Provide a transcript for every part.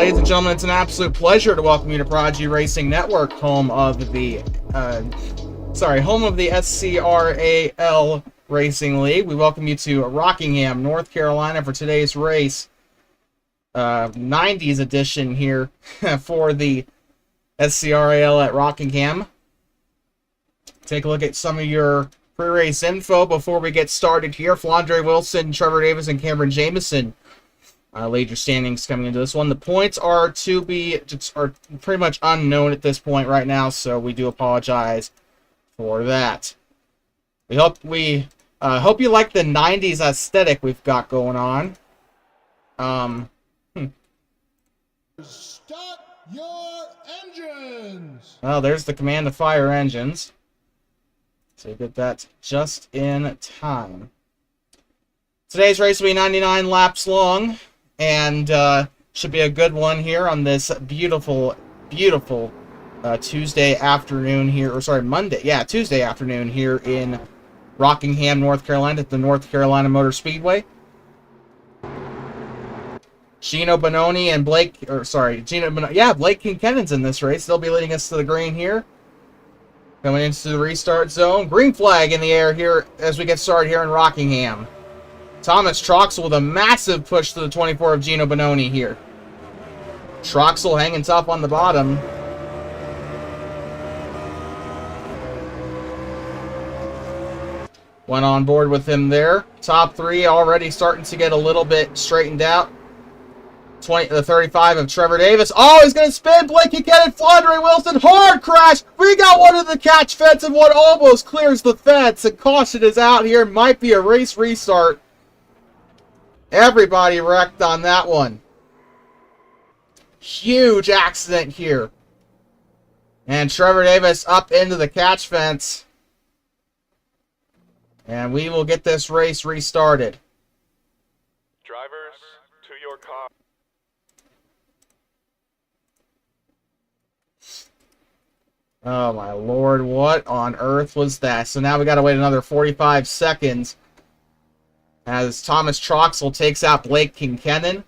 ladies and gentlemen, it's an absolute pleasure to welcome you to Prodigy Racing Network, home of the SCRAL Racing League. We welcome you to Rockingham, North Carolina for today's race. 90s edition here for the SCRAL at Rockingham. Take a look at some of your pre-race info before we get started here. Flandre Wilson, Trevor Davis, and Cameron Jamison lead your standings coming into this one. The points are pretty much unknown at this point right now, so we do apologize for that. We hope you like the 90s aesthetic we've got going on. Start your engines! Well, there's the command to fire engines. So you get that just in time. Today's race will be 99 laps long, and should be a good one here on this beautiful, beautiful Tuesday afternoon here, or sorry, Monday, yeah, Tuesday afternoon here in Rockingham, North Carolina at the North Carolina Motor Speedway. Gino Bononi and Blake Kinkennen's in this race. They'll be leading us to the green here. Coming into the restart zone. Green flag in the air here as we get started here in Rockingham. Thomas Troxel with a massive push to the 24 of Gino Bononi here. Troxel hanging top on the bottom. Went on board with him there. Top three already starting to get a little bit straightened out. The 35 of Trevor Davis. Oh, he's going to spin. Blake Kinkennan, Flandre Wilson. Hard crash. We got one of the catch fence and one almost clears the fence. And caution is out here. Might be a race restart. Everybody wrecked on that one. Huge accident here. And Trevor Davis up into the catch fence. And we will get this race restarted. Drivers, to your car. Oh my lord, what on earth was that? So now we gotta wait another 45 seconds as Thomas Troxel takes out Blake Kinkennan.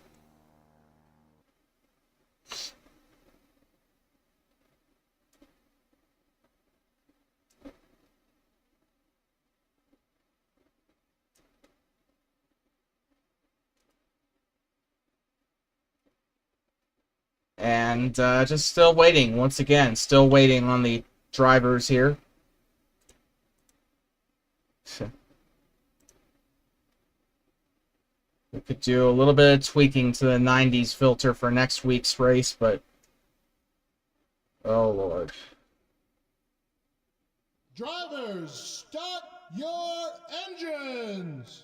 And just still waiting, once again, still waiting on the drivers here. We could do a little bit of tweaking to the 90s filter for next week's race, but oh lord. Drivers, start your engines!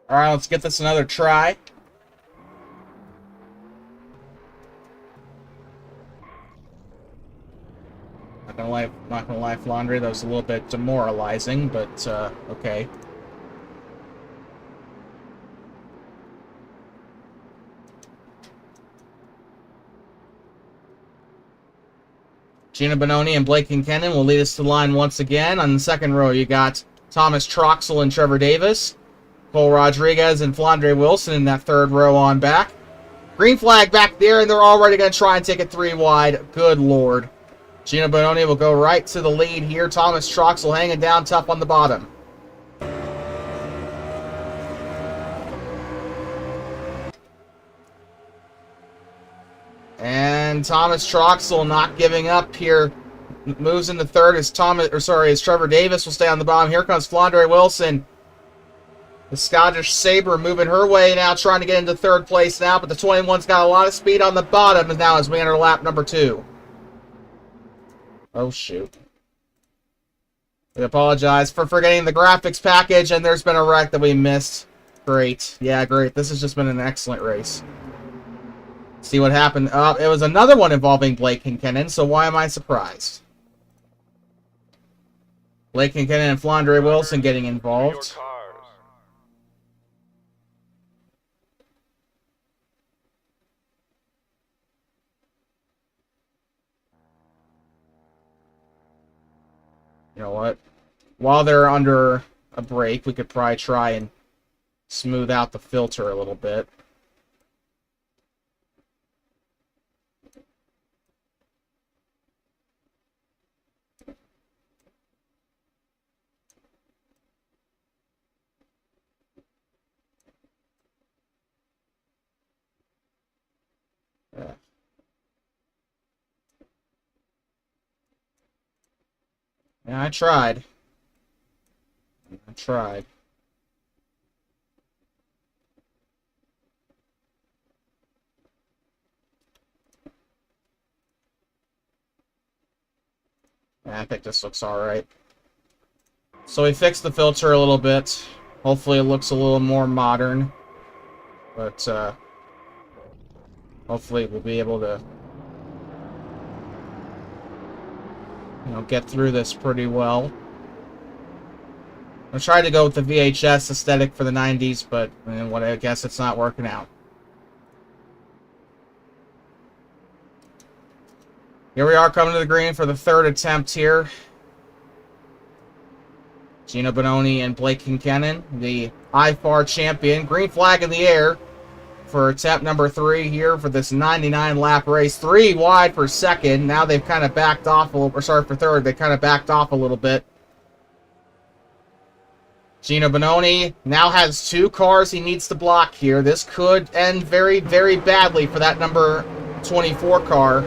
Alright, let's get this another try. Not gonna lie, Flandre, that was a little bit demoralizing, but okay. Gino Bononi and Blake Kinkennan will lead us to the line once again. On the second row, you got Thomas Troxel and Trevor Davis, Cole Rodriguez and Flandre Wilson in that third row on back. Green flag back there, and they're already going to try and take it three wide. Good lord. Gino Bononi will go right to the lead here. Thomas Troxel hanging down tough on the bottom. And Thomas Troxel not giving up here. Moves into third as Trevor Davis will stay on the bottom. Here comes Flandre Wilson. The Scottish Sabre moving her way now, trying to get into third place now, but the 21's got a lot of speed on the bottom and now as we enter lap number 2. Oh, shoot. We apologize for forgetting the graphics package, and there's been a wreck that we missed. Great. Yeah, great. This has just been an excellent race. See what happened. It was another one involving Blake Kinkennan, so why am I surprised? Blake Kinkennan and Flandre Wilson getting involved. You know what? While they're under a break, we could probably try and smooth out the filter a little bit. Yeah, I tried. I tried. Yeah, I think this looks alright. So we fixed the filter a little bit. Hopefully it looks a little more modern. But, hopefully we'll be able to, get through this pretty well. I tried to go with the VHS aesthetic for the 90s, but I guess it's not working out. Here we are coming to the green for the third attempt here. Gino Bononi and Blake Kincannon, the IFAR champion. Green flag in the air for attempt number 3 here for this 99-lap race. 3 wide for second. Now they've kind of backed off a little, or sorry, for third. They kind of backed off a little bit. Gino Bononi now has 2 cars he needs to block here. This could end very, very badly for that number 24 car.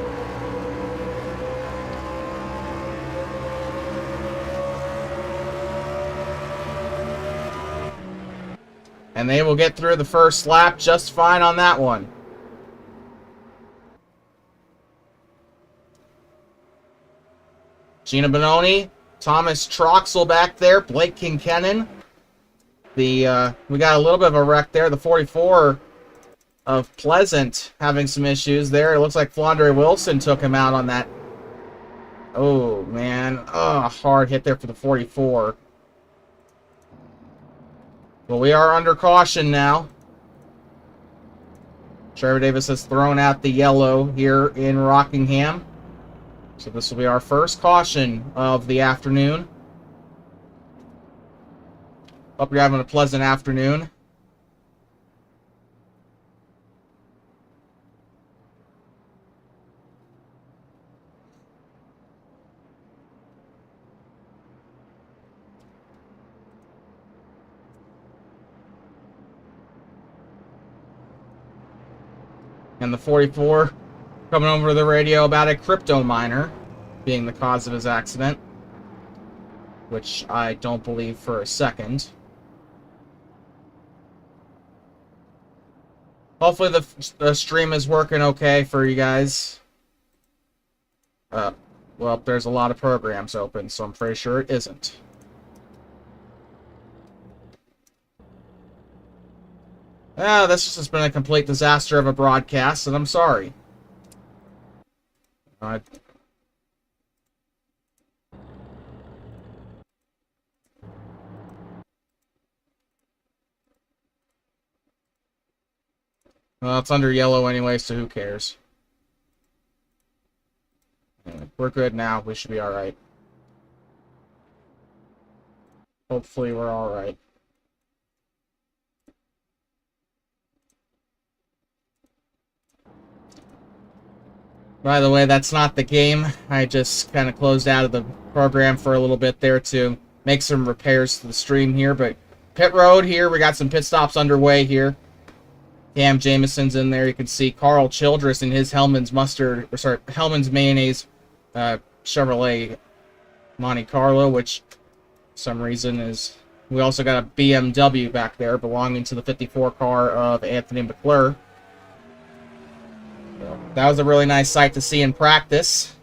And they will get through the first lap just fine on that one. Gino Bononi, Thomas Troxel back there, Blake Kincannon. We got a little bit of a wreck there. The 44 of Pleasant having some issues there. It looks like Flandre Wilson took him out on that. Oh, man. Oh, hard hit there for the 44. Well, we are under caution now. Trevor Davis has thrown out the yellow here in Rockingham. So this will be our first caution of the afternoon. Hope you're having a pleasant afternoon. And the 44 coming over to the radio about a crypto miner being the cause of his accident, which I don't believe for a second. Hopefully the stream is working okay for you guys. Well, there's a lot of programs open, so I'm pretty sure it isn't. This has been a complete disaster of a broadcast, and I'm sorry. Well, it's under yellow anyway, so who cares? Anyway, we're good now. We should be alright. Hopefully we're alright. By the way, that's not the game. I just kind of closed out of the program for a little bit there to make some repairs to the stream here. But pit road here, we got some pit stops underway here. Cam Jameson's in there. You can see Carl Childress in his Hellman's Mayonnaise Chevrolet Monte Carlo, which for some reason is... We also got a BMW back there belonging to the 54 car of Anthony McClure. So that was a really nice sight to see in practice.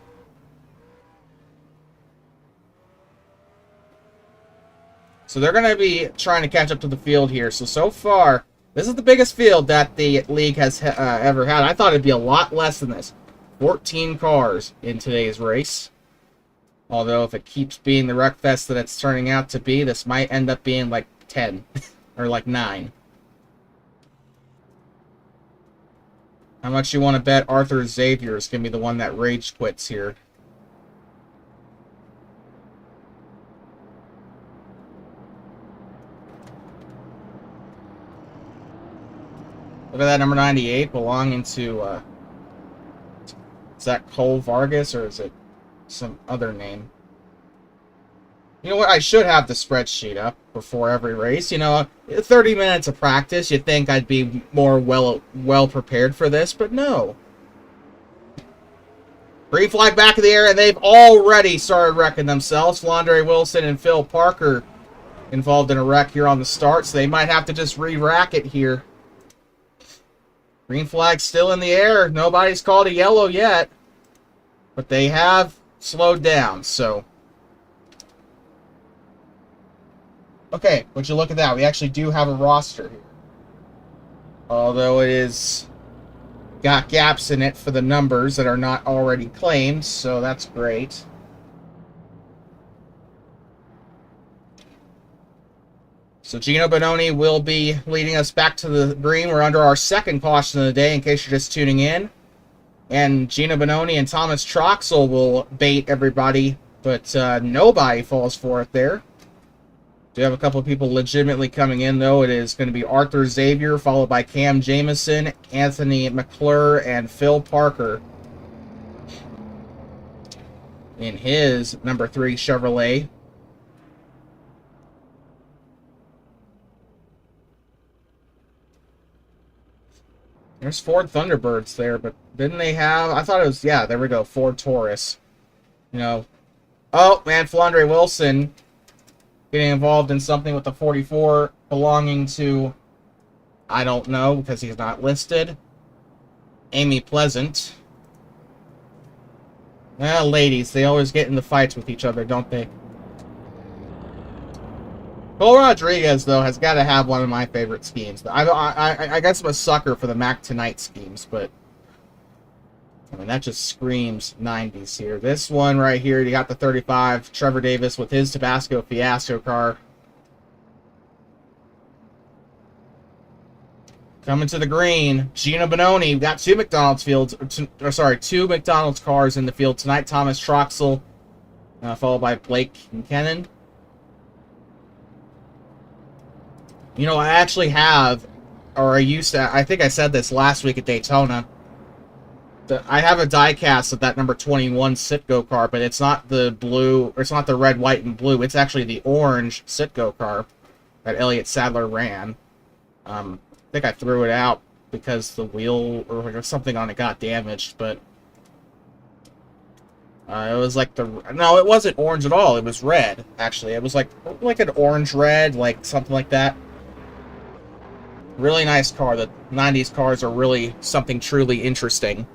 So they're going to be trying to catch up to the field here. So far, this is the biggest field that the league has ever had. I thought it'd be a lot less than this. 14 cars in today's race. Although if it keeps being the wreck fest that it's turning out to be, this might end up being like 10 or like 9. How much you want to bet Arthur Xavier is going to be the one that rage quits here? Look at that number 98 belonging to, is that Cole Vargas or is it some other name? You know what? I should have the spreadsheet up before every race. 30 minutes of practice, you'd think I'd be more well prepared for this, but no. Green flag back in the air, and they've already started wrecking themselves. Flandre Wilson and Phil Parker involved in a wreck here on the start, so they might have to just re-rack it here. Green flag still in the air. Nobody's called a yellow yet, but they have slowed down, so. Okay, would you look at that? We actually do have a roster here. Although it is got gaps in it for the numbers that are not already claimed, so that's great. So Gino Bononi will be leading us back to the green. We're under our second caution of the day, in case you're just tuning in. And Gino Bononi and Thomas Troxel will bait everybody, but nobody falls for it there. Do have a couple of people legitimately coming in, though. It is going to be Arthur Xavier, followed by Cam Jamison, Anthony McClure, and Phil Parker in his number 3 Chevrolet. There's Ford Thunderbirds there, but didn't they have... I thought it was... Yeah, there we go. Ford Taurus. You know... Oh, man, Flandre Wilson getting involved in something with the 44 belonging to... I don't know, because he's not listed. Amy Pleasant. Well, ladies, they always get into fights with each other, don't they? Cole Rodriguez, though, has got to have one of my favorite schemes. I guess I'm a sucker for the Mac Tonight schemes, but I mean, that just screams 90s here. This one right here, you got the 35, Trevor Davis with his Tabasco Fiasco car. Coming to the green, Gino Bononi. We've got two McDonald's cars in the field tonight. Thomas Troxel, followed by Blake Kincaid. You know, I actually have, or I used to, I think I said this last week at Daytona. I have a die-cast of that number 21 Citgo car, but it's not the blue, or it's not the red, white, and blue. It's actually the orange Citgo car that Elliott Sadler ran. I think I threw it out because the wheel or something on it got damaged, but it was like no, it wasn't orange at all. It was red, actually. It was like an orange-red, like something like that. Really nice car. The 90s cars are really something truly interesting.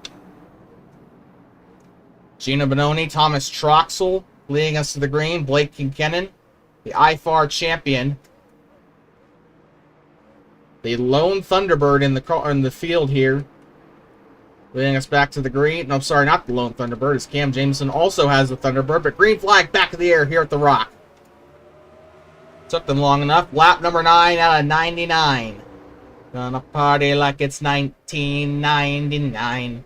Gino Bononi, Thomas Troxel leading us to the green. Blake Kincaid, the IFAR champion. The lone Thunderbird in the field here, leading us back to the green. No, I'm sorry, not the lone Thunderbird. It's Cam Jamison also has the Thunderbird, but green flag back in the air here at the Rock. Took them long enough. Lap number 9 out of 99. Gonna party like it's 1999.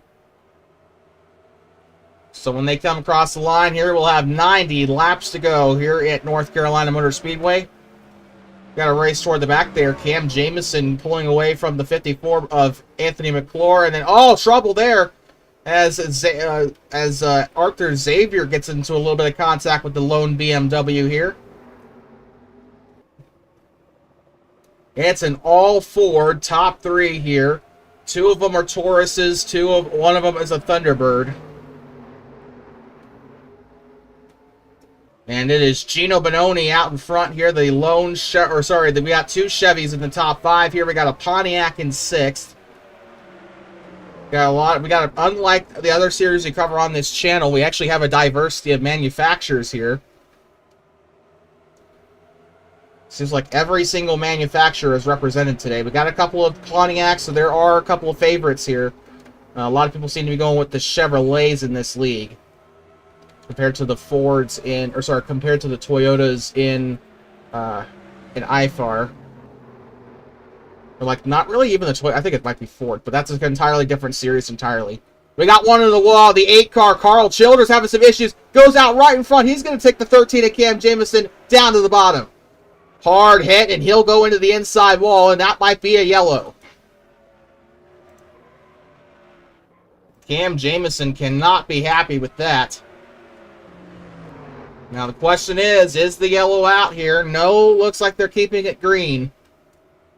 So when they come across the line here, we'll have 90 laps to go here at North Carolina Motor Speedway. Got a race toward the back there. Cam Jamison pulling away from the 54 of Anthony McClure. And then, oh, trouble there as Arthur Xavier gets into a little bit of contact with the lone BMW here. It's an all-Ford top 3 here. 2 of them are Tauruses. One of them is a Thunderbird. And it is Gino Bononi out in front here. The lone we got 2 Chevys in the top 5 here. We got a Pontiac in 6th. Unlike the other series we cover on this channel, we actually have a diversity of manufacturers here. Seems like every single manufacturer is represented today. We got a couple of Pontiacs, so there are a couple of favorites here. A lot of people seem to be going with the Chevrolets in this league, compared to the Fords compared to the Toyotas in IFAR. Or like, not really even the Toyota. I think it might be Ford, but that's an entirely different series entirely. We got one in the wall. The 8 car, Carl Childers, having some issues. Goes out right in front. He's going to take the 13 of Cam Jamison down to the bottom. Hard hit, and he'll go into the inside wall, and that might be a yellow. Cam Jamison cannot be happy with that. Now the question is the yellow out here? No, looks like they're keeping it green.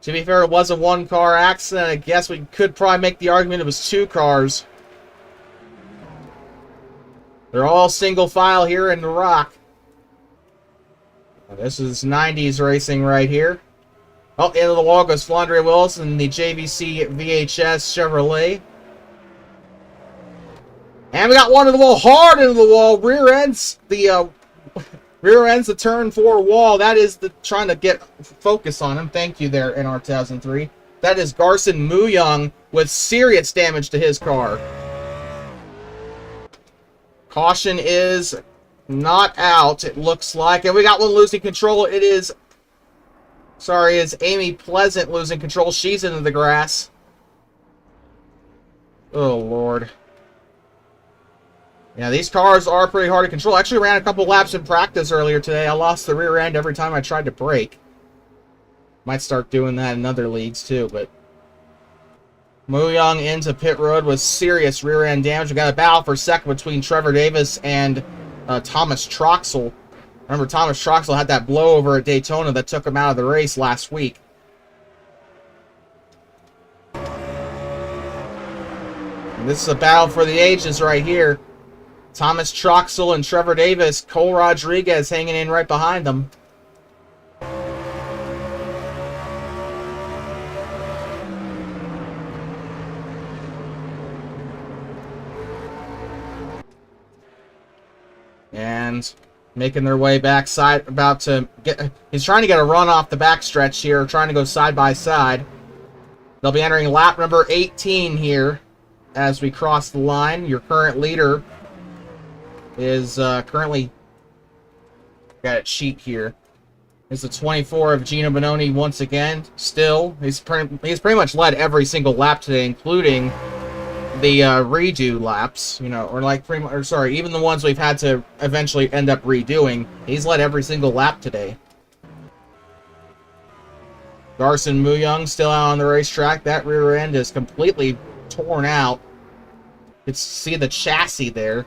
To be fair, it was a 1-car accident. I guess we could probably make the argument it was 2 cars. They're all single file here in the Rock. This is 90s racing right here. Oh, into the wall goes Flandre Wilson, the JVC VHS Chevrolet. And we got one into the wall, hard into the wall. Rear ends the turn 4 wall. That is trying to get focus on him. Thank you there, NR 2003. That is Garson Muyong with serious damage to his car. Caution is not out, it looks like. And we got one losing control. It is... Sorry, it's Amy Pleasant losing control. She's into the grass. Oh, Lord. Yeah, these cars are pretty hard to control. I actually ran a couple laps in practice earlier today. I lost the rear end every time I tried to brake. Might start doing that in other leagues, too, but... Muyong into pit road with serious rear end damage. We got a battle for second between Trevor Davis and Thomas Troxel. Remember, Thomas Troxel had that blowover at Daytona that took him out of the race last week. And this is a battle for the ages right here. Thomas Troxel and Trevor Davis. Cole Rodriguez hanging in right behind them. And making their way backside, he's trying to get a run off the backstretch here, trying to go side by side. They'll be entering lap number 18 here as we cross the line. Your current leader is currently, got a cheat here, is the 24 of Gino Bononi once again. Still, he's pretty much led every single lap today, including the redo laps, you know, or like even the ones we've had to eventually end up redoing. He's led every single lap today. Garson Muyong still out on the racetrack. That rear end is completely torn out. You can see the chassis there.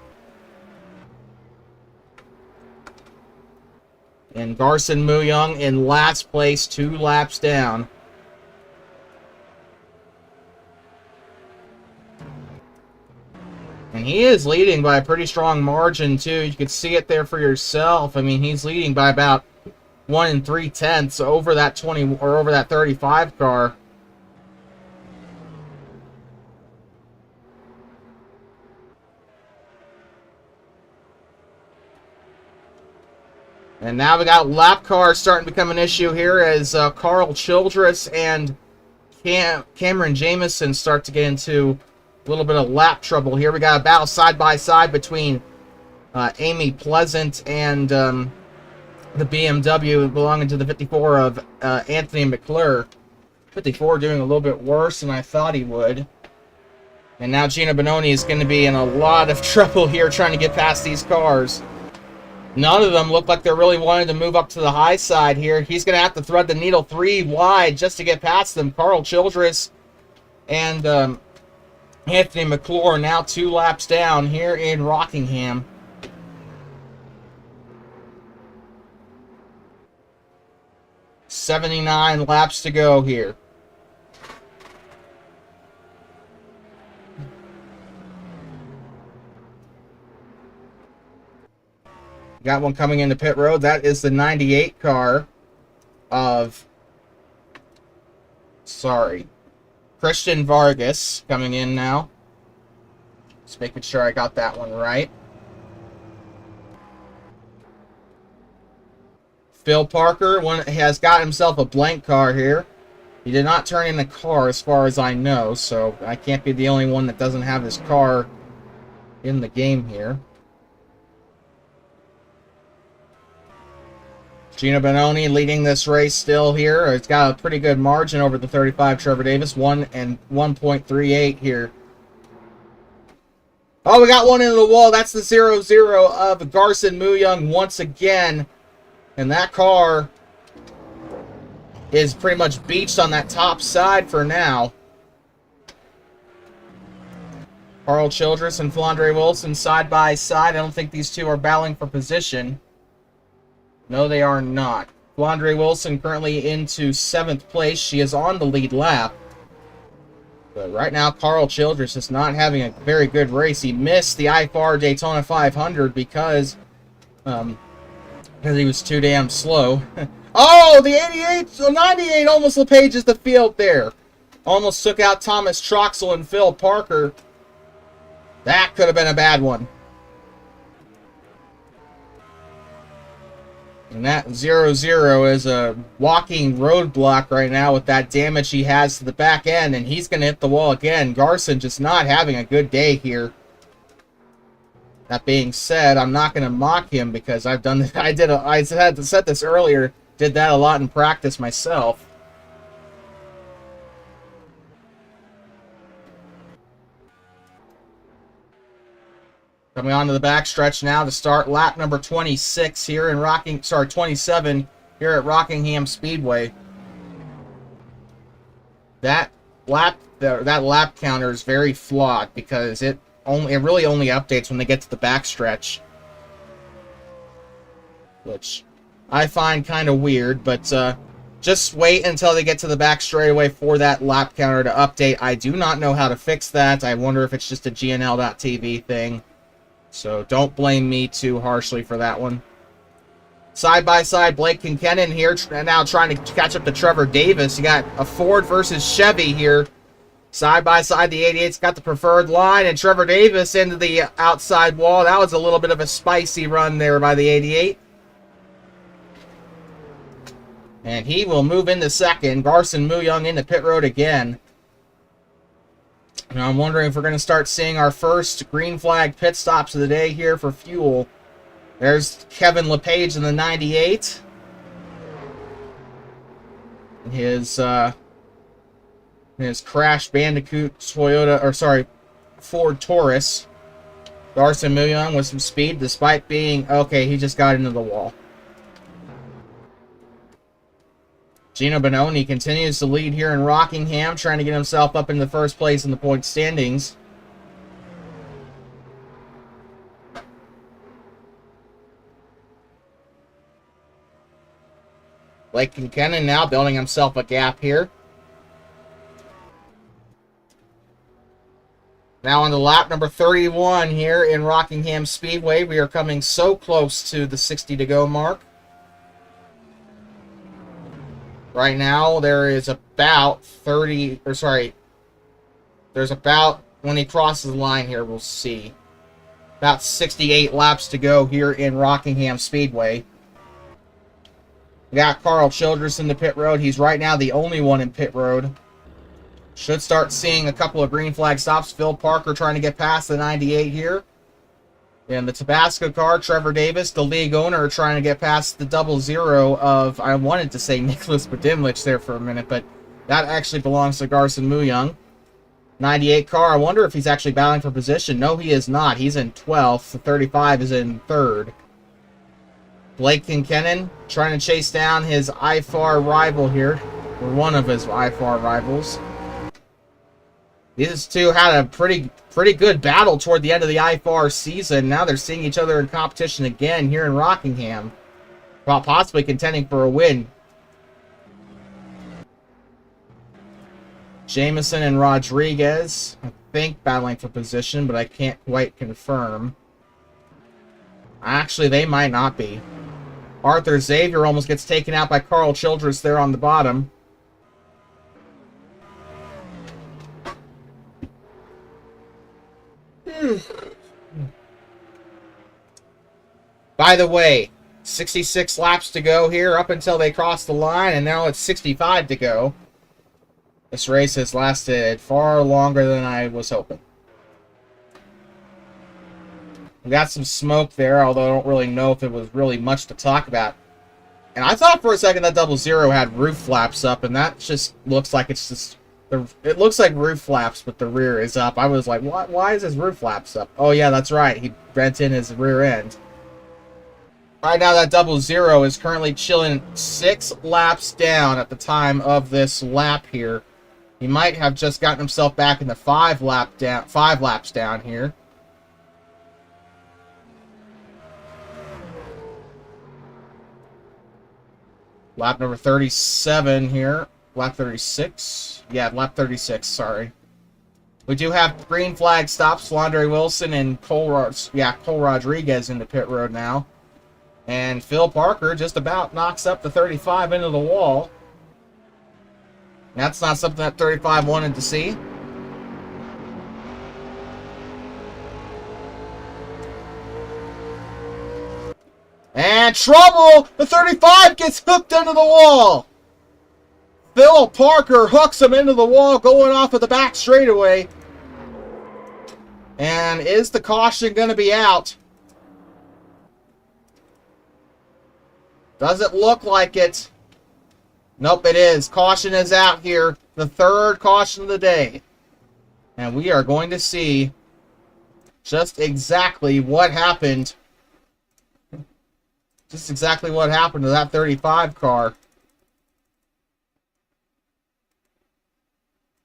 And Garson Muyong in last place, 2 laps down. And he is leading by a pretty strong margin, too. You can see it there for yourself. I mean, he's leading by about 1 3/10 over that 20 or over that 35 car. And now we got lap cars starting to become an issue here as Carl Childress and Cameron Jamison start to get into a little bit of lap trouble here. We got a battle side by side between Amy Pleasant and the BMW belonging to the 54 of Anthony McClure. 54 doing a little bit worse than I thought he would. And now Gino Bononi is going to be in a lot of trouble here trying to get past these cars. None of them look like they're really wanting to move up to the high side here. He's going to have to thread the needle 3 wide just to get past them. Carl Childress and Anthony McClure now 2 laps down here in Rockingham. "79 laps to go here. Got one coming into pit road. That is the 98 car of... Christian Vargas coming in now. Just making sure I got that one right. Phil Parker has got himself a blank car here. He did not turn in a car as far as I know, so I can't be the only one that doesn't have his car in the game here. Gino Bononi leading this race still here. It's got a pretty good margin over the 35 Trevor Davis. 1.38 here. Oh, we got one into the wall. That's the 0-0 of Garson Muyong once again. And that car is pretty much beached on that top side for now. Carl Childress and Flandre Wilson side by side. I don't think these two are battling for position. No, they are not. Flandre Wilson currently into 7th place. She is on the lead lap. But right now, Carl Childress is not having a very good race. He missed the IFR Daytona 500 because he was too damn slow. Oh, the 88, 98 almost LePages the field there. Almost took out Thomas Troxel and Phil Parker. That could have been a bad one. And that 0-0 is a walking roadblock right now with that damage he has to the back end, and he's going to hit the wall again. Garson just not having a good day here. That being said, I'm not going to mock him because I've done. I had to set this earlier. Did that a lot in practice myself. Coming on to the backstretch now to start lap number 26 here in 27 here at Rockingham Speedway. That lap counter is very flawed because it really only updates when they get to the backstretch, which I find kind of weird. But just wait until they get to the back straightaway for that lap counter to update. I do not know how to fix that. I wonder if it's just a GNL.TV thing. So don't blame me too harshly for that one. Side by side, Blake Kincannon here now trying to catch up to Trevor Davis. You got a Ford versus Chevy here. Side by side, the 88's got the preferred line, and Trevor Davis into the outside wall. That was a little bit of a spicy run there by the 88. And he will move into second. Garson Muyoung into pit road again. Now I'm wondering if we're going to start seeing our first green flag pit stops of the day here for fuel. There's Kevin LePage in the 98. His Crash Bandicoot Ford Taurus. Garson Muyoung with some speed despite being... Okay, he just got into the wall. Gino Bononi continues to lead here in Rockingham, trying to get himself up in the first place in the point standings. Blake Kincannon now building himself a gap here. Now on the lap number 31 here in Rockingham Speedway. We are coming so close to the 60 to go mark. Right now, there is about there's about, when he crosses the line here, we'll see. About 68 laps to go here in Rockingham Speedway. We got Carl Childress in the pit road. He's right now the only one in pit road. Should start seeing a couple of green flag stops. Phil Parker trying to get past the 98 here. In the Tabasco car, Trevor Davis, the league owner, trying to get past the 0-0 of, I wanted to say Nicholas Budimlich there for a minute, but that actually belongs to Garson Muyoung. 98 car, I wonder if he's actually battling for position. No, he is not. He's in 12th. The 35 is in 3rd. Blake Kincannon trying to chase down his IFAR rival here, or one of his IFAR rivals. These two had a pretty good battle toward the end of the IFAR season. Now they're seeing each other in competition again here in Rockingham, while possibly contending for a win. Jameson and Rodriguez, I think, battling for position, but I can't quite confirm. Actually, they might not be. Arthur Xavier almost gets taken out by Carl Childress there on the bottom. By the way, 66 laps to go here up until they cross the line, and now it's 65 to go. This race has lasted far longer than I was hoping. We got some smoke there, although I don't really know if it was really much to talk about. And I thought for a second that 0-0 had roof flaps up, and that just looks like it's just... It looks like roof flaps, but the rear is up. I was like, what? Why is his roof flaps up? Oh, yeah, that's right. He bent in his rear end. Right now, that 0-0 is currently chilling 6 laps down at the time of this lap here. He might have just gotten himself back in the 5 laps down here. Lap number 37 here. Lap 36. Yeah, lap 36, sorry. We do have green flag stops. Flandre Wilson and Cole Rodriguez into pit road now. And Phil Parker just about knocks up the 35 into the wall. That's not something that 35 wanted to see. And trouble! The 35 gets hooked into the wall. Phil Parker hooks him into the wall going off of the back straightaway. And is the caution going to be out? Doesn't look like it. Nope, it is. Caution is out here. The third caution of the day. And we are going to see just exactly what happened. Just exactly what happened to that 35 car.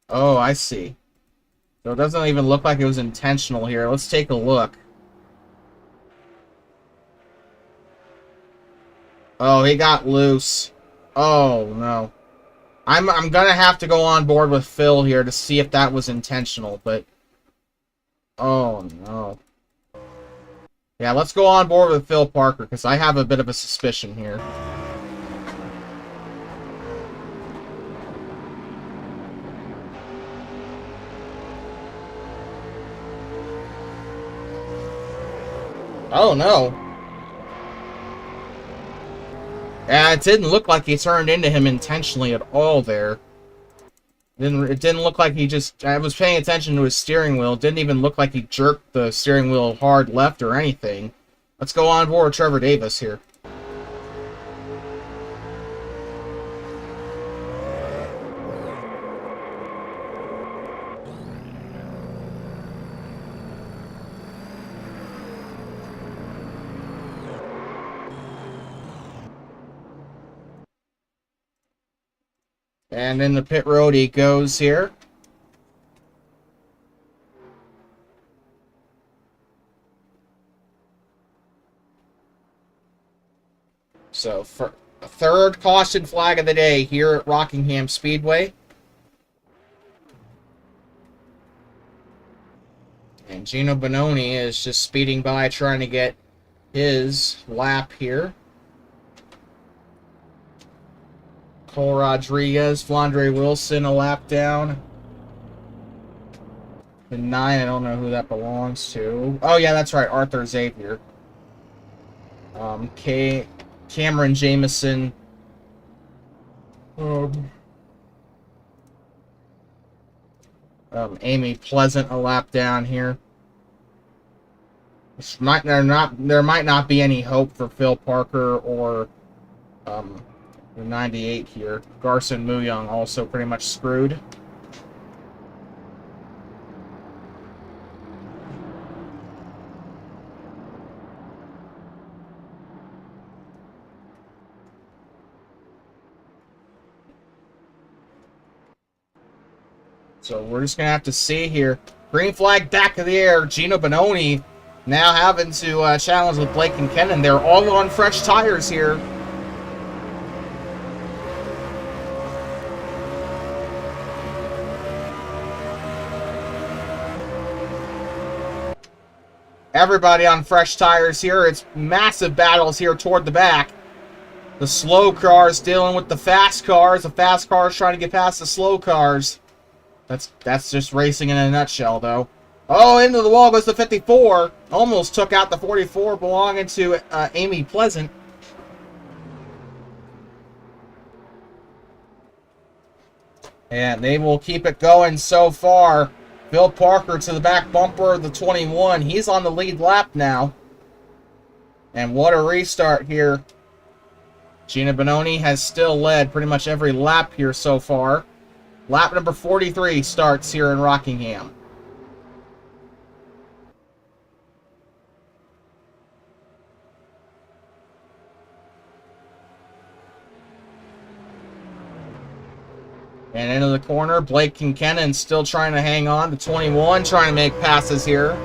Oh, I see. So it doesn't even look like it was intentional here. Let's take a look. Oh, he got loose. Oh, no. I'm gonna have to go on board with Phil here to see if that was intentional, but... Oh, no. Yeah, let's go on board with Phil Parker, because I have a bit of a suspicion here. Oh, no. Yeah, it didn't look like he turned into him intentionally at all there. It didn't look like he just... I was paying attention to his steering wheel. It didn't even look like he jerked the steering wheel hard left or anything. Let's go on board with Trevor Davis here. And in the pit road he goes here. So, for a third caution flag of the day here at Rockingham Speedway. And Gino Bononi is just speeding by trying to get his lap here. Cole Rodriguez, Flandre Wilson a lap down. The 9, I don't know who that belongs to. Oh, yeah, that's right, Arthur Xavier. Cameron Jameson. Amy Pleasant a lap down here. There might not be any hope for Phil Parker or the 98 here. Garson Muyong also pretty much screwed. So we're just going to have to see here. Green flag back of the air. Gino Bononi now having to challenge with Blake and Kennan. They're all on fresh tires here. Everybody on fresh tires here. It's massive battles here toward the back. The slow cars dealing with the fast cars. The fast cars trying to get past the slow cars. That's just racing in a nutshell, though. Oh, into the wall goes the 54. Almost took out the 44 belonging to Amy Pleasant. And they will keep it going so far. Phil Parker to the back bumper of the 21. He's on the lead lap now. And what a restart here. Gino Bononi has still led pretty much every lap here so far. Lap number 43 starts here in Rockingham. And into the corner, Blake Kincannon still trying to hang on. The 21 trying to make passes here.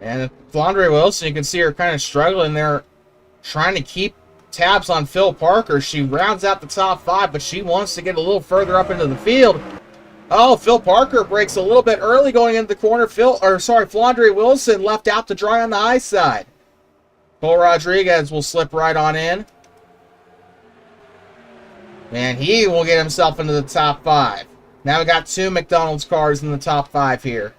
And Flandre Wilson, you can see her kind of struggling there, trying to keep tabs on Phil Parker. She rounds out the top 5, but she wants to get a little further up into the field. Oh, Phil Parker breaks a little bit early going into the corner. Flandre Wilson left out to dry on the high side. Cole Rodriguez will slip right on in. And he will get himself into the top 5. Now we got 2 McDonald's cars in the top 5 here.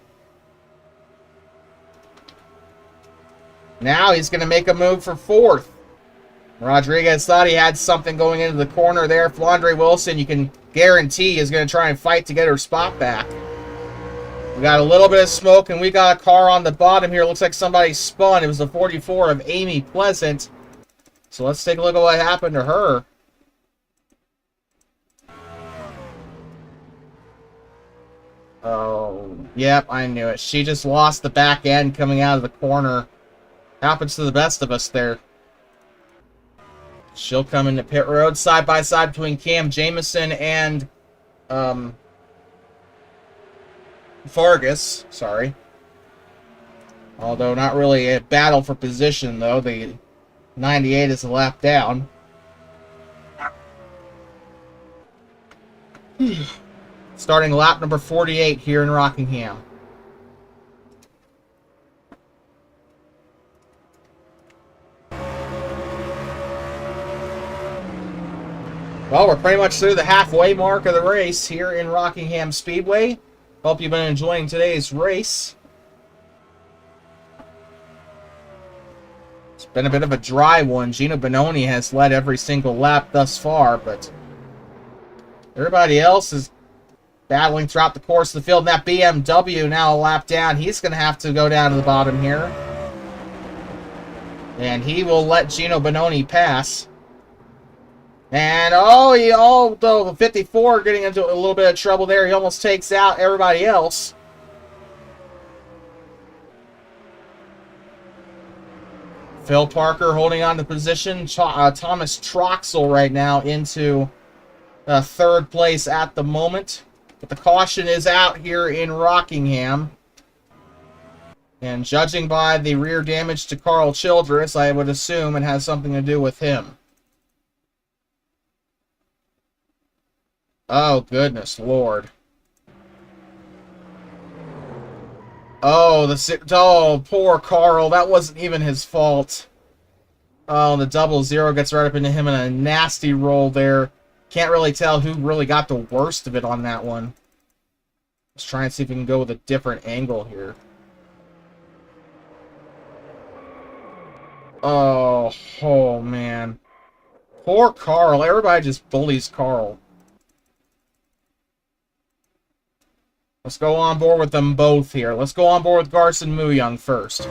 Now he's going to make a move for 4th. Rodriguez thought he had something going into the corner there. Flandre Wilson, you can guarantee, is going to try and fight to get her spot back. We got a little bit of smoke, and we got a car on the bottom here. Looks like somebody spun. It was the 44 of Amy Pleasant. So let's take a look at what happened to her. Oh, yep, I knew it. She just lost the back end coming out of the corner. Happens to the best of us there. She'll come into pit road side by side between Cam Jamison and Vargas. Sorry. Although not really a battle for position, though. The 98 is a lap down. Starting lap number 48 here in Rockingham. Well, we're pretty much through the halfway mark of the race here in Rockingham Speedway. Hope you've been enjoying today's race. It's been a bit of a dry one. Gino Bononi has led every single lap thus far, but everybody else is battling throughout the course of the field. And that BMW now a lap down. He's going to have to go down to the bottom here. And he will let Gino Bononi pass. And, the 54 getting into a little bit of trouble there. He almost takes out everybody else. Phil Parker holding on to position. Thomas Troxel right now into 3rd place at the moment. But the caution is out here in Rockingham. And judging by the rear damage to Carl Childress, I would assume it has something to do with him. Oh, goodness Lord. Oh, poor Carl. That wasn't even his fault. Oh, the 00 gets right up into him in a nasty roll there. Can't really tell who really got the worst of it on that one. Let's try and see if we can go with a different angle here. Oh, man. Poor Carl. Everybody just bullies Carl. Let's go on board with them both here. Let's go on board with Garson Muyung first.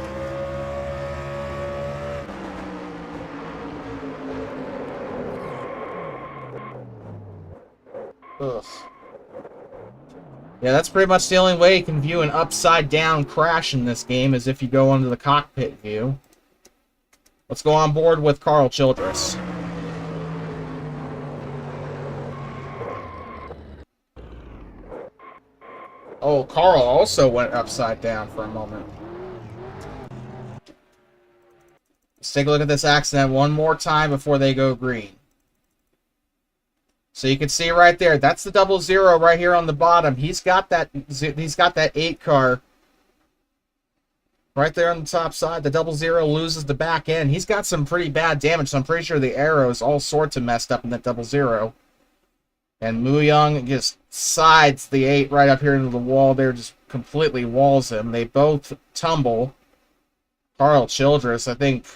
Ugh. Yeah, that's pretty much the only way you can view an upside-down crash in this game, is if you go under the cockpit view. Let's go on board with Carl Childress. Oh, Carl also went upside down for a moment. Let's take a look at this accident one more time before they go green. So you can see right there, that's the 00 right here on the bottom. He's got that 8 car right there on the top side. The 00 loses the back end. He's got some pretty bad damage, so I'm pretty sure the arrows all sorts of messed up in that 00. And Muyung just sides the 8 right up here into the wall there, just completely walls him. They both tumble. Carl Childress, I think,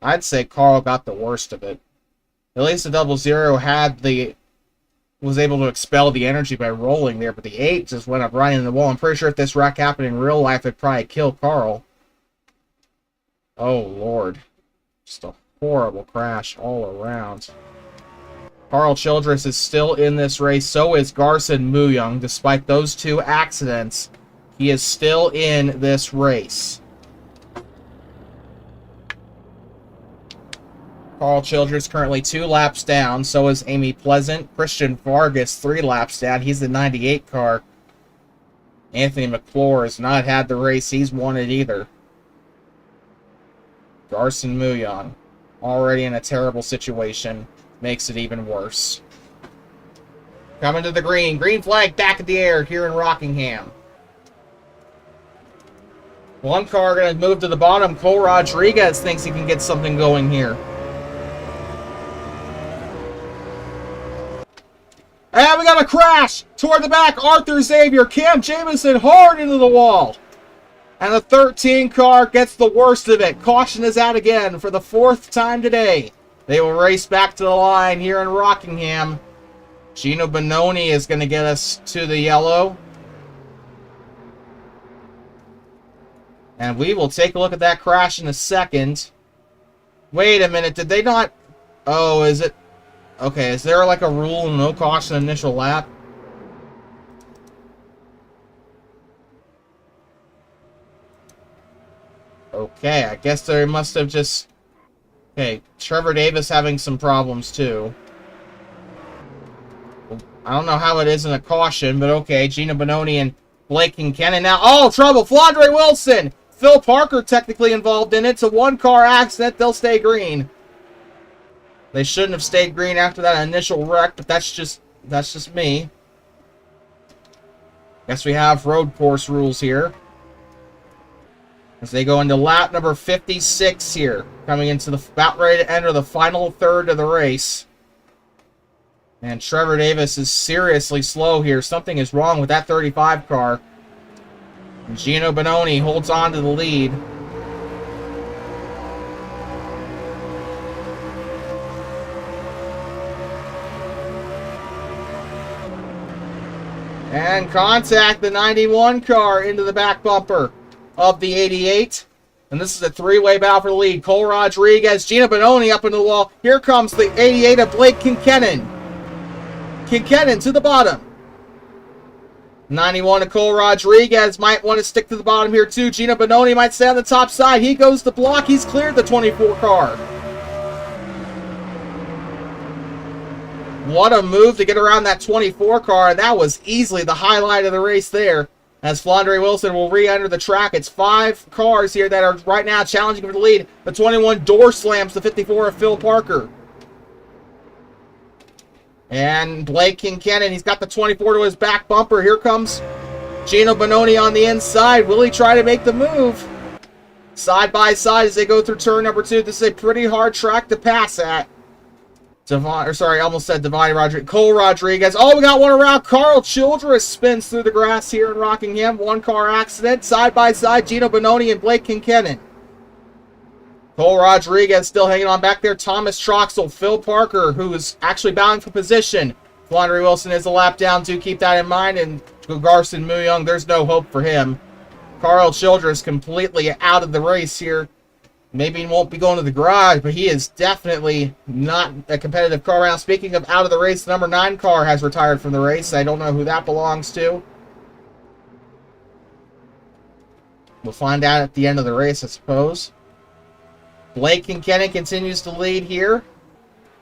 I'd say Carl got the worst of it. At least the 00 was able to expel the energy by rolling there, but the 8 just went up right in the wall. I'm pretty sure if this wreck happened in real life, it'd probably kill Carl. Oh, Lord. Just a horrible crash all around. Carl Childress is still in this race. So is Garson Muyung. Despite those 2 accidents, he is still in this race. Carl Childress currently 2 laps down. So is Amy Pleasant. Christian Vargas 3 laps down. He's the 98 car. Anthony McClure has not had the race he's wanted either. Garson Muyon, already in a terrible situation, makes it even worse. Coming to the green. Green flag back in the air here in Rockingham. One car going to move to the bottom. Cole Rodriguez thinks he can get something going here. And we got a crash! Toward the back, Arthur Xavier, Cam Jamison hard into the wall. And the 13 car gets the worst of it. Caution is out again for the 4th time today. They will race back to the line here in Rockingham. Gino Bononi is going to get us to the yellow. And we will take a look at that crash in a second. Wait a minute, did they not... Oh, is it... Okay, is there like a rule, no caution initial lap? Okay, I guess they must have just... Okay, Trevor Davis having some problems too. I don't know how it is in a caution, but okay. Gino Bononi and Blake Kincannon now. Oh, trouble! Flandre Wilson! Phil Parker technically involved in it. It's a one-car accident. They'll stay green. They shouldn't have stayed green after that initial wreck, but that's just me. Guess we have road course rules here. As they go into lap number 56 here. Coming into the about ready to enter the final third of the race. And Trevor Davis is seriously slow here. Something is wrong with that 35 car. And Gino Bononi holds on to the lead. And contact the 91 car into the back bumper of the 88. And this is a three-way battle for the lead. Cole Rodriguez, Gino Bononi up into the wall. Here comes the 88 of Blake Kincannon. Kincannon to the bottom. 91 of Cole Rodriguez might want to stick to the bottom here too. Gino Bononi might stay on the top side. He goes to block. He's cleared the 24 car. What a move to get around that 24 car. And that was easily the highlight of the race there. As Flandre Wilson will re-enter the track. It's 5 cars here that are right now challenging for the lead. The 21 door slams the 54 of Phil Parker. And Blake Kincannon, he's got the 24 to his back bumper. Here comes Gino Bononi on the inside. Will he try to make the move? Side by side as they go through turn number 2. This is a pretty hard track to pass at. I almost said Devine Rodriguez. Cole Rodriguez. Oh, we got one around. Carl Childress spins through the grass here in Rockingham. One car accident. Side by side, Gino Bononi and Blake Kincannon. Cole Rodriguez still hanging on back there. Thomas Troxel, Phil Parker, who is actually battling for position. Flandre Wilson is a lap down too. Keep that in mind. And Garson Muyoung, there's no hope for him. Carl Childress completely out of the race here. Maybe he won't be going to the garage, but he is definitely not a competitive car round. Speaking of out of the race, the number 9 car has retired from the race. I don't know who that belongs to. We'll find out at the end of the race, I suppose. Blake Kincannon continues to lead here.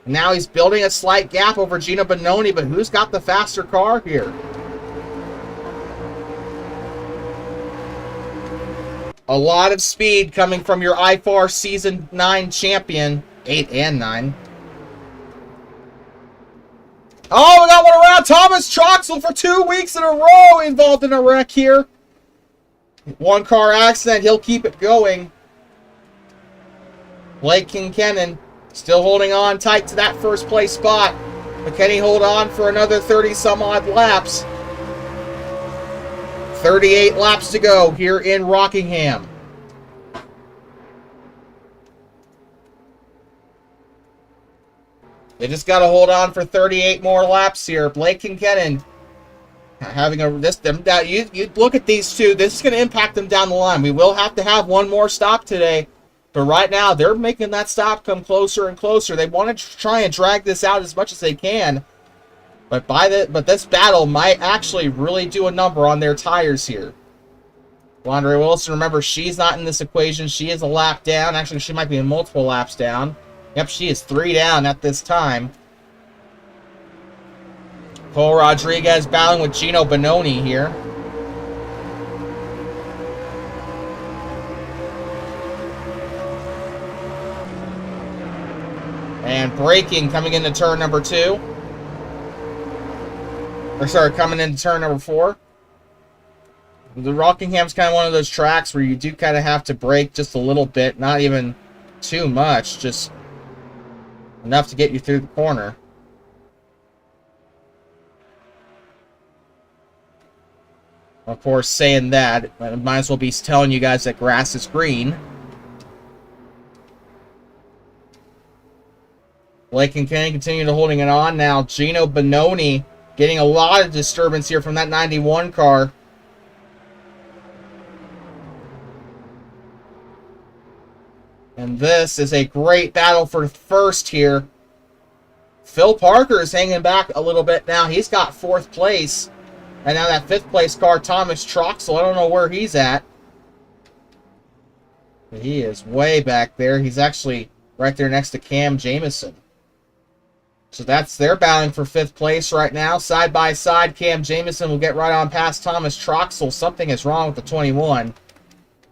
Now he's building a slight gap over Gino Bononi, but who's got the faster car here? A lot of speed coming from your IFAR Season 9 champion. 8 and 9. Oh, we got one around. Thomas Troxel for 2 weeks in a row involved in a wreck here. One car accident. He'll keep it going. Blake Kincannon still holding on tight to that first place spot. But can he hold on for another 30 some odd laps? 38 laps to go here in Rockingham. They just got to hold on for 38 more laps here. Blake Kincannon having a you look at these two. This is going to impact them down the line. We will have to have one more stop today, but right now they're making that stop come closer and closer. They want to try and drag this out as much as they can. But this battle might actually really do a number on their tires here. Flandre Wilson, remember, she's not in this equation. She is a lap down. Actually, she might be multiple laps down. Yep, she is 3 down at this time. Cole Rodriguez battling with Gino Bononi here. And braking coming into turn number 2. Or sorry, coming into turn number 4. The Rockingham's kind of one of those tracks where you do kind of have to brake just a little bit, not even too much, just enough to get you through the corner. Of course, saying that, I might as well be telling you guys that grass is green. Blake and Kenny continue to holding it on now. Gino Bononi getting a lot of disturbance here from that 91 car. And this is a great battle for first here. Phil Parker is hanging back a little bit now. He's got 4th place. And now that 5th place car, Thomas Troxel, I don't know where he's at. But he is way back there. He's actually right there next to Cam Jamison. So they're battling for 5th place right now. Side by side, Cam Jamison will get right on past Thomas Troxel. Something is wrong with the 21.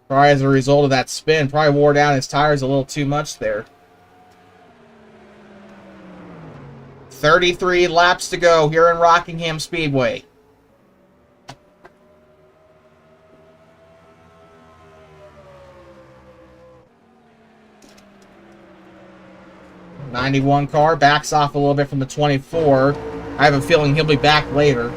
Probably as a result of that spin. Probably wore down his tires a little too much there. 33 laps to go here in Rockingham Speedway. '91 car backs off a little bit from the 24. I have a feeling he'll be back later.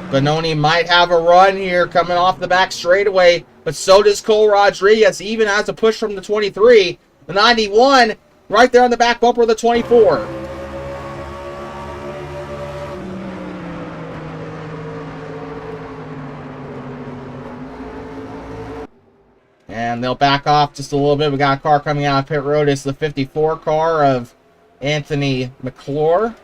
Bononi might have a run here coming off the back straightaway, but so does Cole Rodriguez, even as a push from the 23. The 91 right there on the back bumper of the 24. And they'll back off just a little bit. We got a car coming out of pit road. It's the 54 car of Anthony McClure.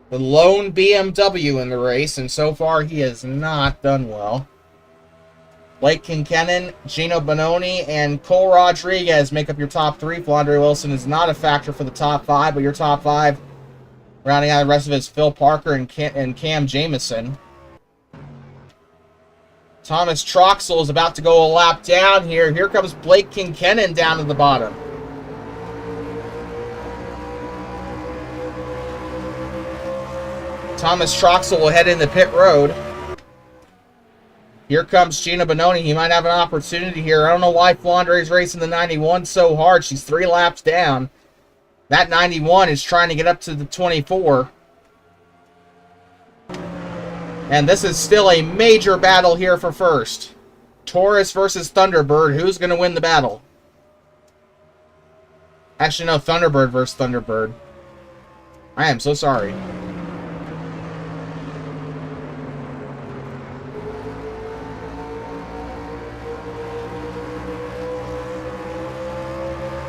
The lone BMW in the race, and so far he has not done well. Blake Kincannon, Gino Bononi, and Cole Rodriguez make up your top 3. Flandre Wilson is not a factor for the top 5, but your top 5, rounding out the rest of it, is Phil Parker and Cam Jamison. Thomas Troxel is about to go a lap down here. Here comes Blake Kincannon down to the bottom. Thomas Troxel will head into pit road. Here comes Gino Bononi. He might have an opportunity here. I don't know why Flandre is racing the 91 so hard. She's 3 laps down. That 91 is trying to get up to the 24. And this is still a major battle here for first. Taurus versus Thunderbird. Who's going to win the battle? Actually, no, Thunderbird versus Thunderbird. I am so sorry.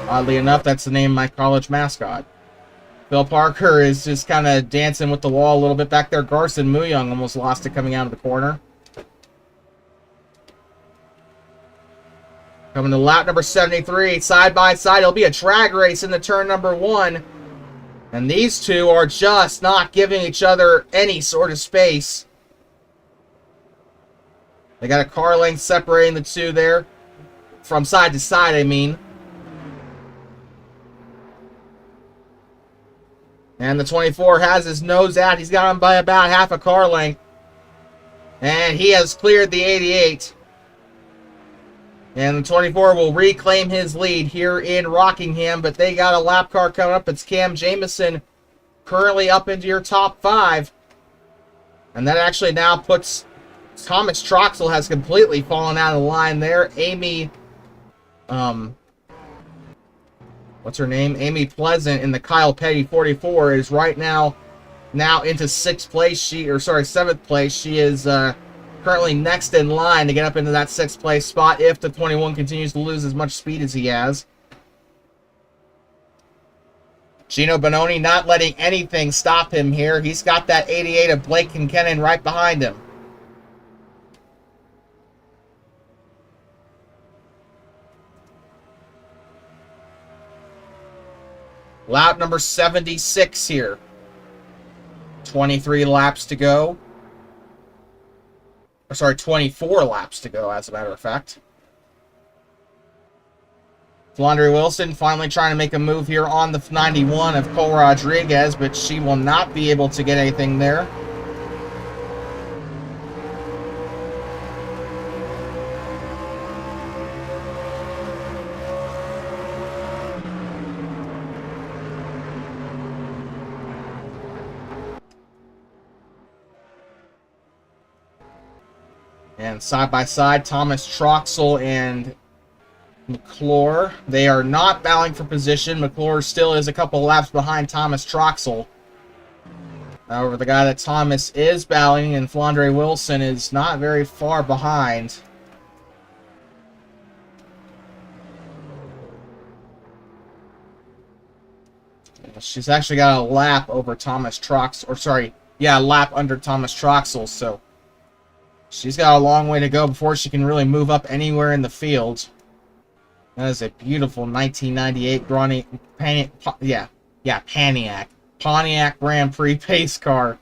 Oddly enough, that's the name of my college mascot. Phil Parker is just kind of dancing with the wall a little bit back there. Garson Muyong almost lost it coming out of the corner. Coming to lap number 73, side by side. It'll be a drag race in the turn number 1. And these two are just not giving each other any sort of space. They got a car length separating the two there. From side to side, I mean. And the 24 has his nose out. He's got him by about half a car length. And he has cleared the 88. And the 24 will reclaim his lead here in Rockingham. But they got a lap car coming up. It's Cam Jamison currently up into your top 5. And that actually now puts Thomas Troxel has completely fallen out of the line there. Amy, what's her name? Amy Pleasant in the Kyle Petty 44 is right now into 6th place. 7th place. She is currently next in line to get up into that 6th place spot if the 21 continues to lose as much speed as he has. Gino Bononi not letting anything stop him here. He's got that 88 of Blake Kincannon right behind him. Lap number 76 here. 23 laps to go. sorry, 24 laps to go, as a matter of fact. Flandre Wilson finally trying to make a move here on the 91 of Cole Rodriguez, but she will not be able to get anything there. And side by side, Thomas Troxel and McClure. They are not battling for position. McClure still is a couple laps behind Thomas Troxel. However, the guy that Thomas is battling, and Flandre Wilson, is not very far behind. She's actually got a lap over Thomas Troxel, or sorry, yeah, a lap under Thomas Troxel, so she's got a long way to go before she can really move up anywhere in the field. That is a beautiful 1998 Pontiac Grand Prix pace car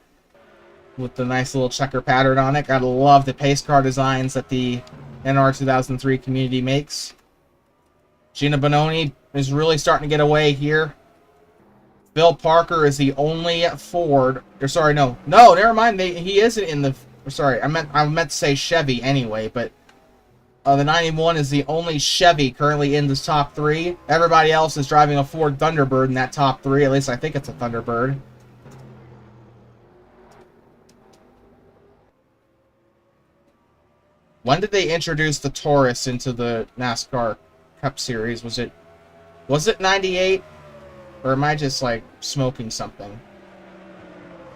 with the nice little checker pattern on it. Gotta love the pace car designs that the NR 2003 community makes. Gina Bononi is really starting to get away here. Phil Parker is the only Ford, or sorry, no, never mind. He isn't in the. Sorry, I meant to say Chevy anyway, but the 91 is the only Chevy currently in this top three. Everybody else is driving a Ford Thunderbird in that top three. At least I think it's a Thunderbird. When did they introduce the Taurus into the NASCAR Cup Series? Was it 98? Or am I just, like, smoking something?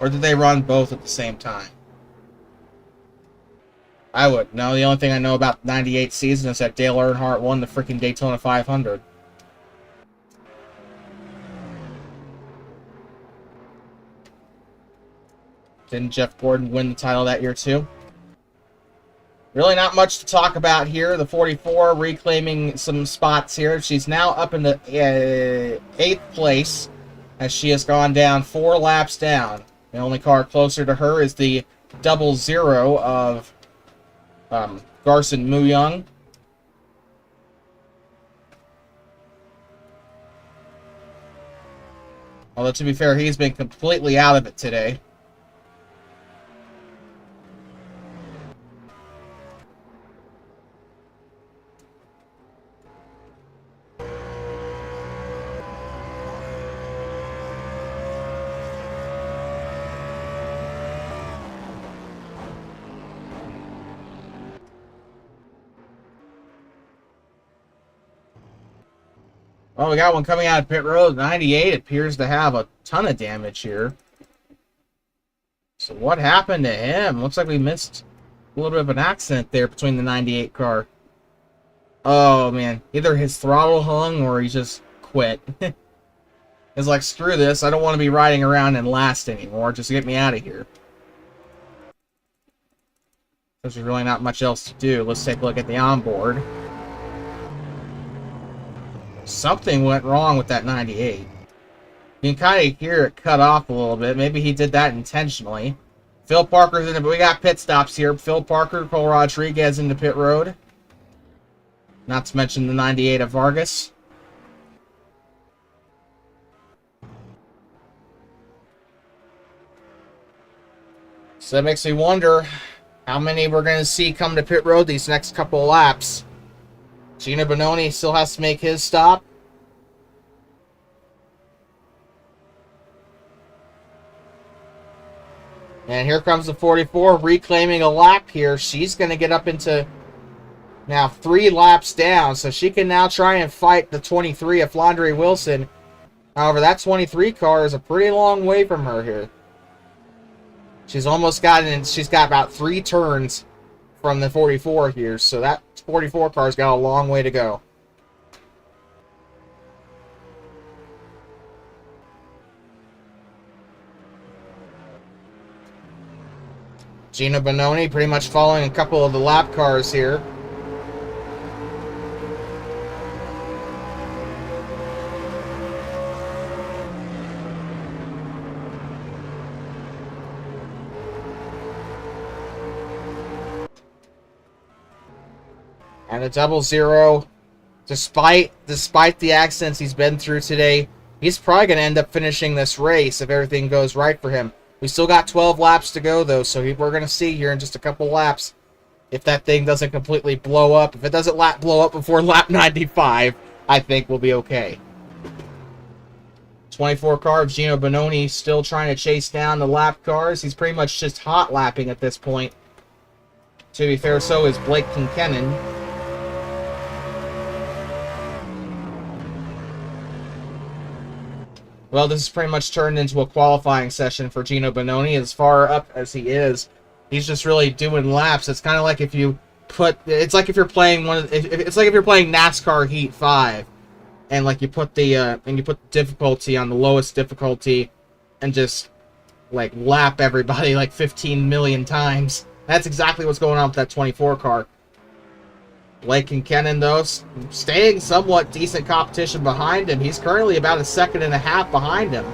Or did they run both at the same time? I would. No, the only thing I know about the 98 season is that Dale Earnhardt won the freaking Daytona 500. Didn't Jeff Gordon win the title that year, too? Really not much to talk about here. The 44 reclaiming some spots here. She's now up in the 8th place as she has gone down 4 laps down. The only car closer to her is the 00 of Garson Muyang. Although, to be fair, he's been completely out of it today. Well, we got one coming out of pit road. 98 appears to have a ton of damage here. So what happened to him? Looks like we missed a little bit of an accident there between the 98 car. Oh, man. Either his throttle hung or he just quit. It's like, screw this. I don't want to be riding around in last anymore. Just get me out of here. There's really not much else to do. Let's take a look at the onboard. Something went wrong with that 98. You can kind of hear it cut off a little bit. Maybe he did that intentionally. Phil Parker's in it, but we got pit stops here. Phil Parker, Cole Rodriguez into pit road. Not to mention the 98 of Vargas. So that makes me wonder how many we're going to see come to pit road these next couple of laps. Gina Bononi still has to make his stop. And here comes the 44 reclaiming a lap here. She's going to get up into now 3 laps down. So she can now try and fight the 23 of Flandre Wilson. However, that 23 car is a pretty long way from her here. She's almost gotten, she's got about 3 turns from the 44 here. So that 44 car's got a long way to go. Gina Bononi pretty much following a couple of the lap cars here. And a double zero. Despite the accidents he's been through today, he's probably going to end up finishing this race if everything goes right for him. We still got 12 laps to go, though, so we're going to see here in just a couple laps if that thing doesn't completely blow up. If it doesn't blow up before lap 95, I think we'll be okay. 24 car of Gino Bononi still trying to chase down the lap cars. He's pretty much just hot lapping at this point. To be fair, so is Blake Kincannon. Well, this has pretty much turned into a qualifying session for Gino Bononi. As far up as he is, he's just really doing laps. It's kind of like if you put, it's like if you're playing it's like if you're playing NASCAR Heat 5, and like you put the difficulty on the lowest difficulty, and just like lap everybody like 15 million times. That's exactly what's going on with that 24 car. Blake Kincannon, though, staying somewhat decent competition behind him. He's currently about a second and a half behind him.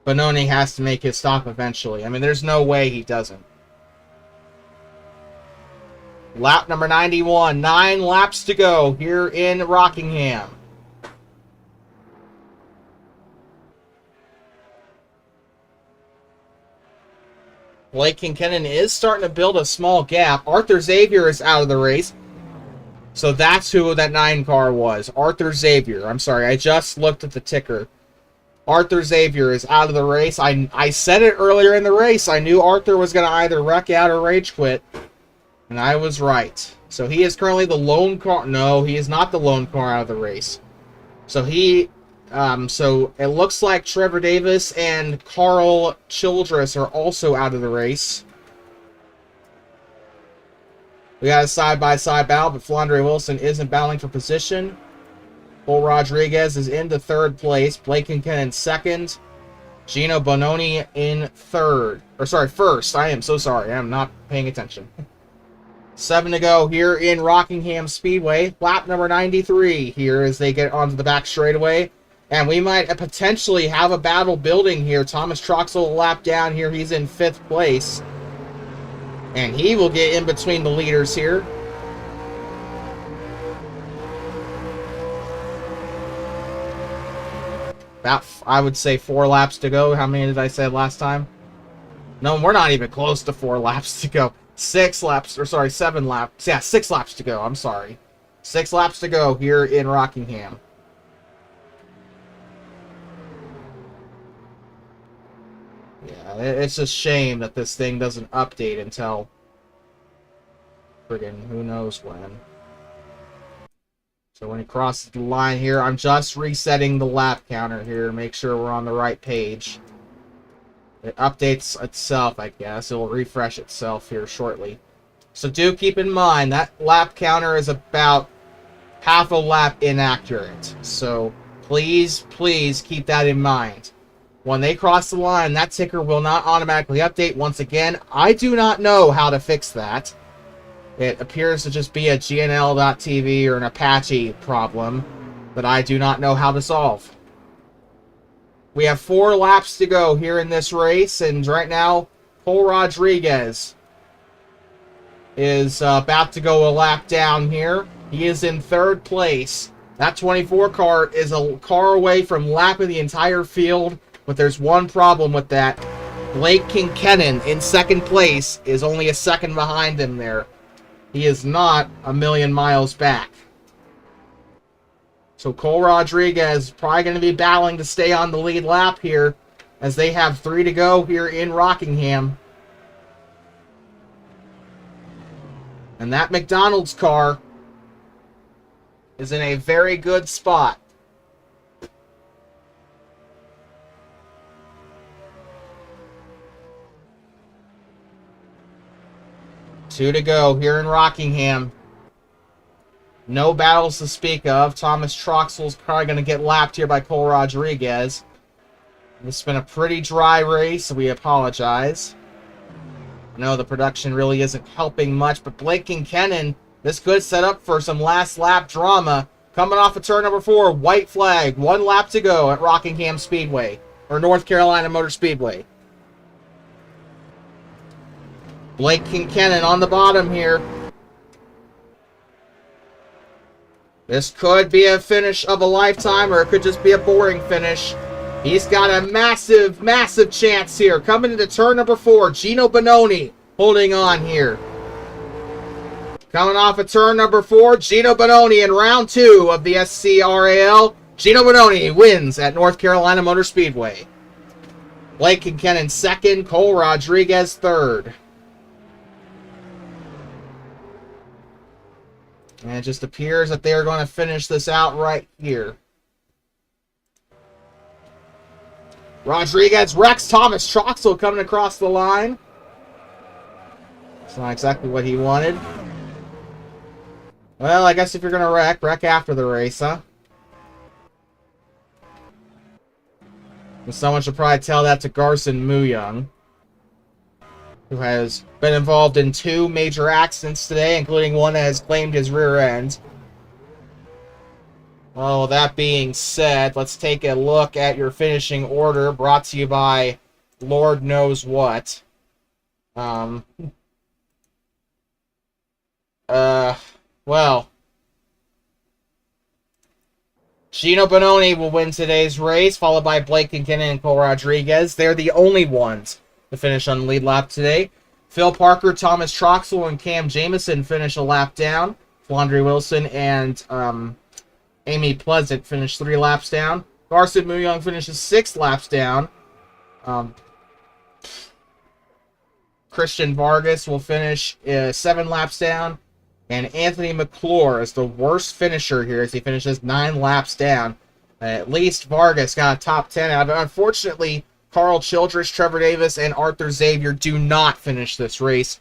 Bononi has to make his stop eventually. I mean, there's no way he doesn't. Lap number 91. 9 laps to go here in Rockingham. Blake Kincannon is starting to build a small gap. Arthur Xavier is out of the race. So that's who that 9 car was. Arthur Xavier. I'm sorry, I just looked at the ticker. Arthur Xavier is out of the race. I said it earlier in the race. I knew Arthur was going to either wreck out or rage quit. And I was right. So he is currently the lone car. No, he is not the lone car out of the race. So so it looks like Trevor Davis and Carl Childress are also out of the race. We got a side-by-side battle, but Flandre Wilson isn't battling for position. Cole Rodriguez is into 3rd place. Blake Kincannon 2nd. Gino Bononi in 3rd. Or sorry, 1st. I am so sorry. I am not paying attention. 7 to go here in Rockingham Speedway. Lap number 93 here as they get onto the back straightaway. And we might potentially have a battle building here. Thomas Troxel a lap down here. He's in 5th place. And he will get in between the leaders here. About, I would say, 4 laps to go. How many did I say last time? No, we're not even close to 4 laps to go. 6 laps, or sorry, 7 laps. Yeah, 6 laps to go. I'm sorry. 6 laps to go here in Rockingham. Yeah, it's a shame that this thing doesn't update until friggin' who knows when. So when he crosses the line here, I'm just resetting the lap counter here to make sure we're on the right page. It updates itself, I guess. It will refresh itself here shortly. So do keep in mind that lap counter is about half a lap inaccurate. So please, please keep that in mind. When they cross the line, that ticker will not automatically update. Once again, I do not know how to fix that. It appears to just be a GNL.TV or an Apache problem that I do not know how to solve. We have 4 laps to go here in this race, and right now, Cole Rodriguez is about to go a lap down here. He is in 3rd place. That 24 car is a car away from lapping the entire field, but there's one problem with that. Blake Kincannon in 2nd place is only a second behind him there. He is not a million miles back. So Cole Rodriguez is probably going to be battling to stay on the lead lap here as they have 3 to go here in Rockingham. And that McDonald's car is in a very good spot. Two to go here in Rockingham. No battles to speak of. Thomas Troxel's probably going to get lapped here by Cole Rodriguez. It's been a pretty dry race, so we apologize. No, the production really isn't helping much, but Blake Kincannon, this could set up for some last lap drama. Coming off of turn number 4, white flag, 1 lap to go at Rockingham Speedway, or North Carolina Motor Speedway. Blake Kincannon on the bottom here. This could be a finish of a lifetime, or it could just be a boring finish. He's got a massive, massive chance here. Coming into turn number 4, Gino Bononi holding on here. Coming off of turn number 4, Gino Bononi in round 2 of the SCRAL. Gino Bononi wins at North Carolina Motor Speedway. Blake Kincannon second, Cole Rodriguez third. And it just appears that they are going to finish this out right here. Rodriguez wrecks Thomas Troxel coming across the line. It's not exactly what he wanted. Well, I guess if you're going to wreck after the race, huh? And someone should probably tell that to Garson Muyoung, who has been involved in 2 major accidents today, including one that has claimed his rear end. Well, that being said, let's take a look at your finishing order, brought to you by Lord knows what. Well, Gino Bononi will win today's race, followed by Blake Kincannon and Cole Rodriguez. They're the only ones to finish on the lead lap today. Phil Parker, Thomas Troxel, and Cam Jamison finish a lap down. Flandre Wilson and Amy Pleasant finish 3 laps down. Garson Muyoung finishes 6 laps down. Christian Vargas will finish 7 laps down. And Anthony McClure is the worst finisher here as he finishes 9 laps down. At least Vargas got a top 10 out. But unfortunately, Carl Childress, Trevor Davis, and Arthur Xavier do not finish this race.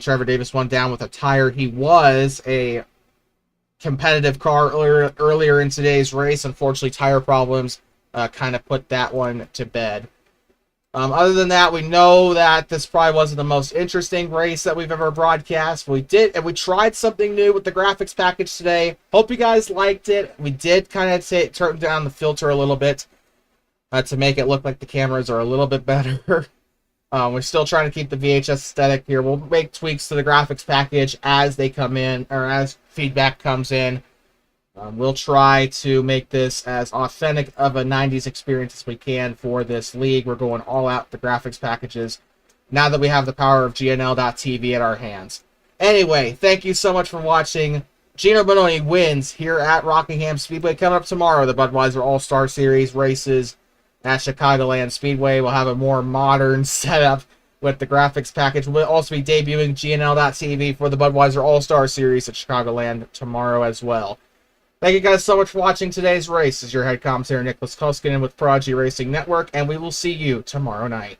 Trevor Davis went down with a tire. He was a competitive car earlier in today's race. Unfortunately, tire problems kind of put that one to bed. Other than that, we know that this probably wasn't the most interesting race that we've ever broadcast. We tried something new with the graphics package today. Hope you guys liked it. We did kind of turn down the filter a little bit to make it look like the cameras are a little bit better. We're still trying to keep the VHS aesthetic here. We'll make tweaks to the graphics package as they come in, or as feedback comes in. We'll try to make this as authentic of a 90s experience as we can for this league. We're going all out with the graphics packages now that we have the power of GNL.TV at our hands. Anyway, thank you so much for watching. Gino Bononi wins here at Rockingham Speedway. Coming up tomorrow, the Budweiser All-Star Series races at Chicagoland Speedway. We'll have a more modern setup with the graphics package. We'll also be debuting GNL.TV for the Budweiser All-Star Series at Chicagoland tomorrow as well. Thank you guys so much for watching today's race. This is your head commentator, Nicholas Koskinen with Prodigy Racing Network, and we will see you tomorrow night.